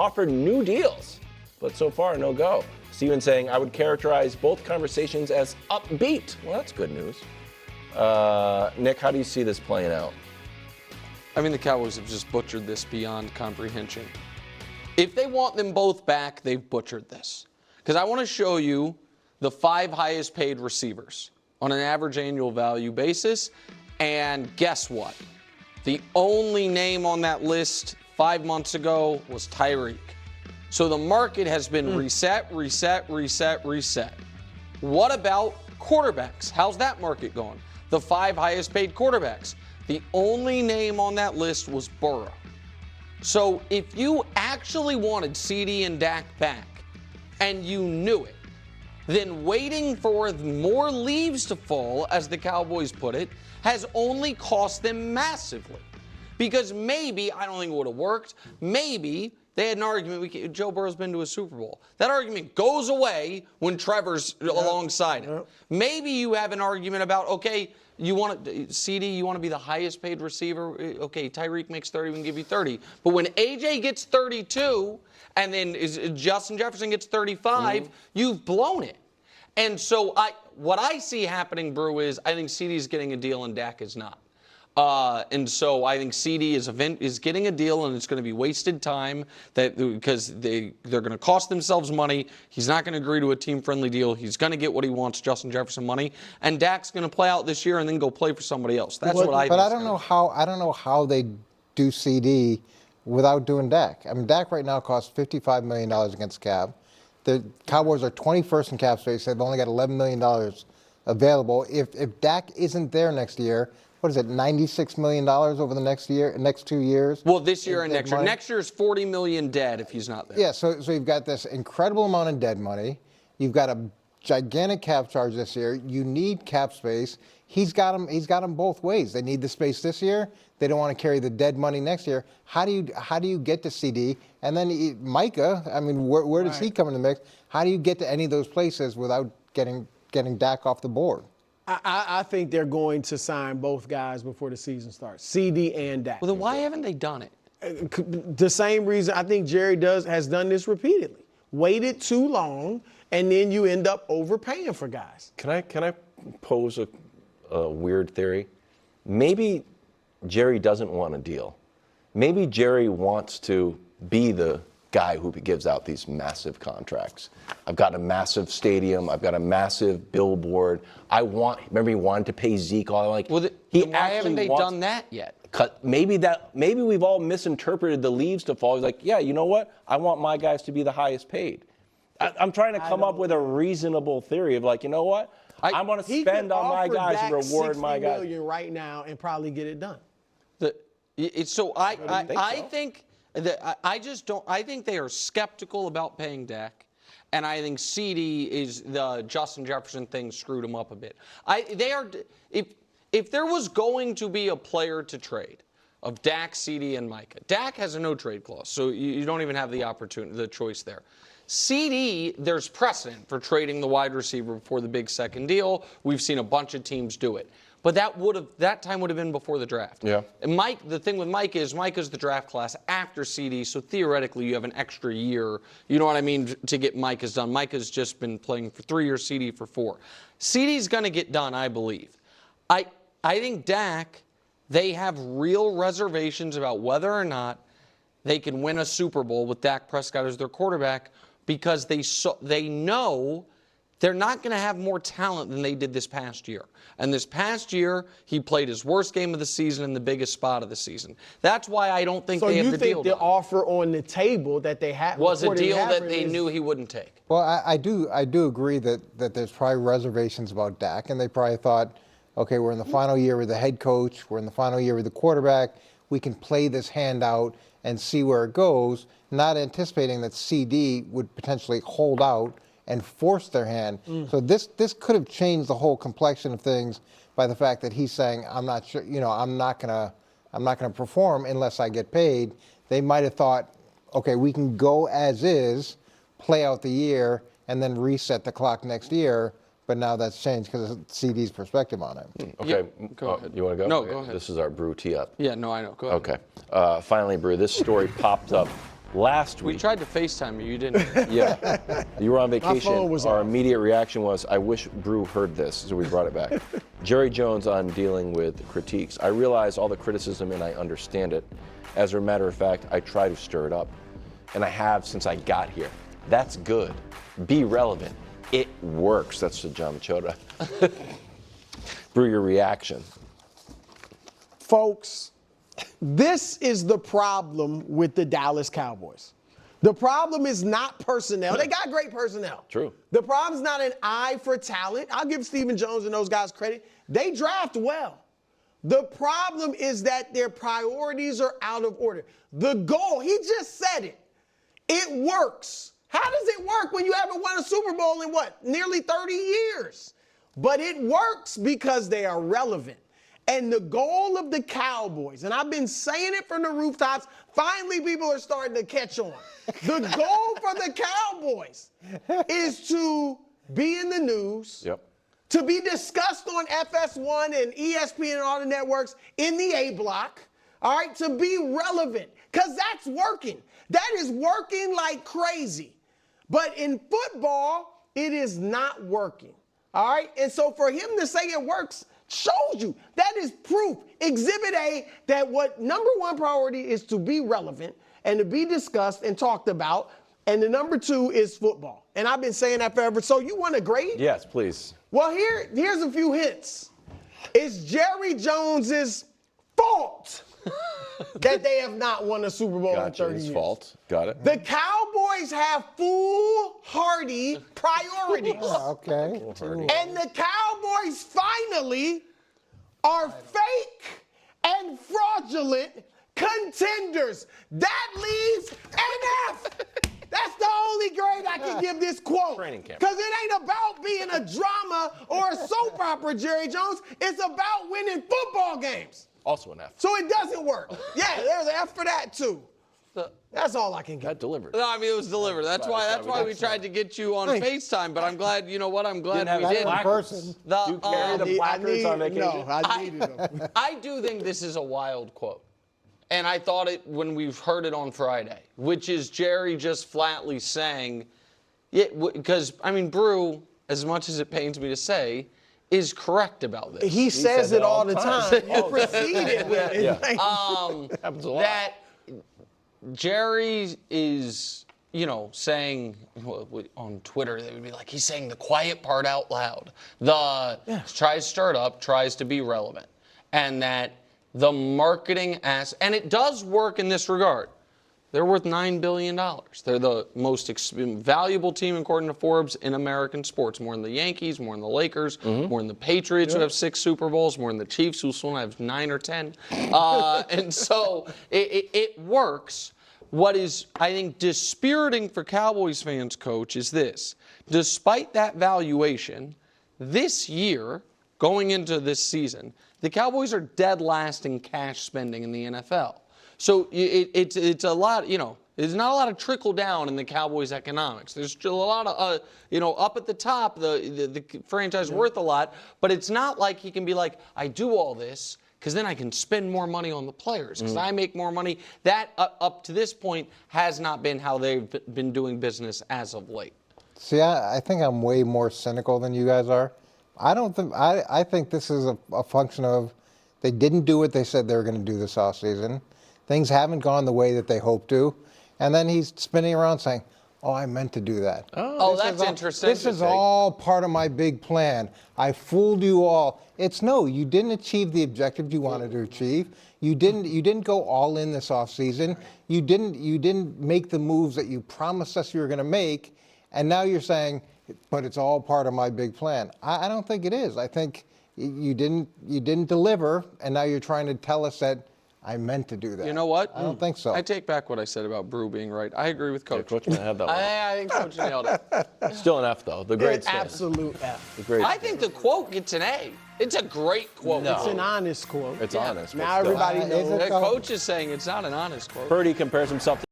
offered new deals, but so far, no go. Steven saying, I would characterize both conversations as upbeat. Well, that's good news. Nick, how do you see this playing out? I mean, the Cowboys have just butchered this beyond comprehension. If they want them both back, they've butchered this. Because I want to show you the 5 highest paid receivers on an average annual value basis. And guess what? The only name on that list 5 months ago was Tyreek. So the market has been reset. What about quarterbacks? How's that market going? The 5 highest paid quarterbacks. The only name on that list was Burrow. So if you actually wanted CeeDee and Dak back, and you knew it, then waiting for more leaves to fall, as the Cowboys put it, has only cost them massively. Because maybe, I don't think it would have worked, maybe they had an argument, Joe Burrow's been to a Super Bowl. That argument goes away when Trevor's alongside him. Maybe you have an argument about, okay, you want CeeDee, you want to be the highest paid receiver. Okay, Tyreek makes 30, we can give you 30. But when AJ gets 32, and then Justin Jefferson gets 35, you've blown it. And so what I see happening, Brew, is I think CeeDee's getting a deal and Dak is not. And so I think CeeDee is getting a deal, and it's going to be wasted time because they're going to cost themselves money. He's not going to agree to a team-friendly deal. He's going to get what he wants, Justin Jefferson money, and Dak's going to play out this year and then go play for somebody else. That's what I think. But I don't know how they do CeeDee without doing Dak. I mean, Dak right now costs $55 million against cap. The Cowboys are 21st in cap space. They've only got $11 million available. If Dak isn't there next year, what is it, $96 million over the next 2 years? Well, this year and next year. Next year is $40 million dead if he's not there. Yeah, so you've got this incredible amount of dead money. You've got a gigantic cap charge this year. You need cap space. He's got them both ways. They need the space this year. They don't want to carry the dead money next year. How do you get to CeeDee? And then Micah, I mean, where does he come in the mix? How do you get to any of those places without getting Dak off the board? I think they're going to sign both guys before the season starts, CeeDee and Dak. Well, then why haven't they done it? The same reason I think Jerry has done this repeatedly. Waited too long, and then you end up overpaying for guys. Can I pose a weird theory? Maybe Jerry doesn't want a deal. Maybe Jerry wants to be the guy who gives out these massive contracts. I've got a massive stadium. I've got a massive billboard. Remember he wanted to pay Zeke all like. Well, why haven't they done that yet? Maybe we've all misinterpreted the leaves to fall. He's like, yeah, you know what? I want my guys to be the highest paid. I'm trying to come up with a reasonable theory of like, you know what? I want to spend on my guys and reward my guys. $60 million right now and probably get it done. I think they are skeptical about paying Dak, and I think CeeDee is the Justin Jefferson thing screwed him up a bit. If there was going to be a player to trade of Dak, CeeDee, and Micah, Dak has a no trade clause, so you don't even have the choice there. CeeDee, there's precedent for trading the wide receiver before the big second deal. We've seen a bunch of teams do it. But that time would have been before the draft. Yeah. And the thing with Micah's the draft class after CeeDee, so theoretically you have an extra year, you know what I mean, to get Micah's done. Micah's just been playing for 3 years, CeeDee for 4. CeeDee's going to get done, I believe. I think Dak, they have real reservations about whether or not they can win a Super Bowl with Dak Prescott as their quarterback because they know they're not going to have more talent than they did this past year. And this past year, he played his worst game of the season in the biggest spot of the season. That's why I don't think they have the deal. So you think the offer on the table that they had was a deal that they knew he wouldn't take? Well, I do agree that there's probably reservations about Dak, and they probably thought, okay, we're in the final year with the head coach, we're in the final year with the quarterback, we can play this hand out and see where it goes, not anticipating that CeeDee would potentially hold out and force their hand. So this could have changed the whole complexion of things by the fact that he's saying, I'm not sure, I'm not gonna perform unless I get paid. They might have thought, okay, we can go as is, play out the year, and then reset the clock next year. But now that's changed because of CeeDee's perspective on it. Okay, go ahead. You want to go? No, go ahead. This is our Brew tee up. Yeah, no, I know. Go ahead. Okay. Finally, Brew, this story popped up Last We week, tried to FaceTime you. You didn't. yeah, you were on vacation. phone was Our off. immediate reaction was, I wish Brew heard this, so we brought it back. Jerry Jones on dealing with critiques. I realize all the criticism and I understand it. As a matter of fact, I try to stir it up. And I have since I got here. That's good. Be relevant. It works. That's the John Machota. Brew, your reaction. Folks, this is the problem with the Dallas Cowboys. The problem is not personnel. They got great personnel. True. The problem is not an eye for talent. I'll give Stephen Jones and those guys credit. They draft well. The problem is that their priorities are out of order. The goal, he just said it. It works. How does it work when you haven't won a Super Bowl in what? Nearly 30 years. But it works because they are relevant. And the goal of the Cowboys, and I've been saying it from the rooftops, finally people are starting to catch on. The goal for the Cowboys is to be in the news, Yep. to be discussed on FS1 and ESPN and all the networks in the A block, all right, to be relevant, because that's working. That is working like crazy. But in football, it is not working, all right? And so for him to say it works shows you that is proof, Exhibit A, that what number one priority is to be relevant and to be discussed and talked about, and the number two is football. And I've been saying that forever. So you want a grade? Yes, please. Well, here's a few hints. It's Jerry Jones's fault that they have not won a Super Bowl Gotcha. in 30 His years. fault. Got it. The Cowboys have foolhardy priorities. Okay. And the Cowboys finally are fake and fraudulent contenders. That leaves an F. That's the only grade I can give this quote. Training camp. Because it ain't about being a drama or a soap opera, Jerry Jones. It's about winning football games. Also an F. So it doesn't work. Yeah, there's an F for that too. That's all I can get. That delivered. No, I mean, it was delivered. That's why we tried to get you on FaceTime, but I'm glad, you know what? I'm glad Didn't we have did. That in person. Do you carry the placards on vacation? No, I needed them. I do think this is a wild quote. And I thought it when we've heard it on Friday, which is Jerry just flatly saying, yeah, because, I mean, Brew, as much as it pains me to say, is correct about this. He says it all the time. You Oh, proceeded with it. Yeah. Happens a lot. That Jerry is, you know, saying on Twitter, they would be like, he's saying the quiet part out loud. Tries to stir it up, tries to be relevant. And that the marketing and it does work in this regard. They're worth $9 billion. They're the most valuable team, according to Forbes, in American sports. More than the Yankees, more than the Lakers, more than the Patriots, who have 6 Super Bowls, more than the Chiefs, who soon have 9 or 10. And so it works. What is, I think, dispiriting for Cowboys fans, Coach, is this. Despite that valuation, this year, going into this season, the Cowboys are dead last in cash spending in the NFL. So it's a lot, you know, there's not a lot of trickle down in the Cowboys' economics. There's still a lot of, you know, up at the top, the franchise worth a lot, but it's not like he can be like, I do all this because then I can spend more money on the players because I make more money. That, up to this point, has not been how they've been doing business as of late. See, I think I'm way more cynical than you guys are. I think this is a function of they didn't do what they said they were going to do this offseason. Things haven't gone the way that they hoped to. And then he's spinning around saying, oh, I meant to do that. Oh, that's interesting. This is all part of my big plan. I fooled you all. It's no, you didn't achieve the objective you wanted to achieve. You didn't go all in this offseason. You didn't make the moves that you promised us you were going to make. And now you're saying, but it's all part of my big plan. I don't think it is. I think you didn't deliver, and now you're trying to tell us that I meant to do that. You know what? I don't think so. I take back what I said about Brew being right. I agree with Coach. Yeah, Coach had that one. I think Coach nailed it. Still an F, though. The grade stands. Absolute F. The grade I think the quote gets an A. It's a great quote. No. It's an honest quote. It's honest. but Now still. everybody Is knows. it The though? coach is saying it's not an honest quote. Purdy compares himself to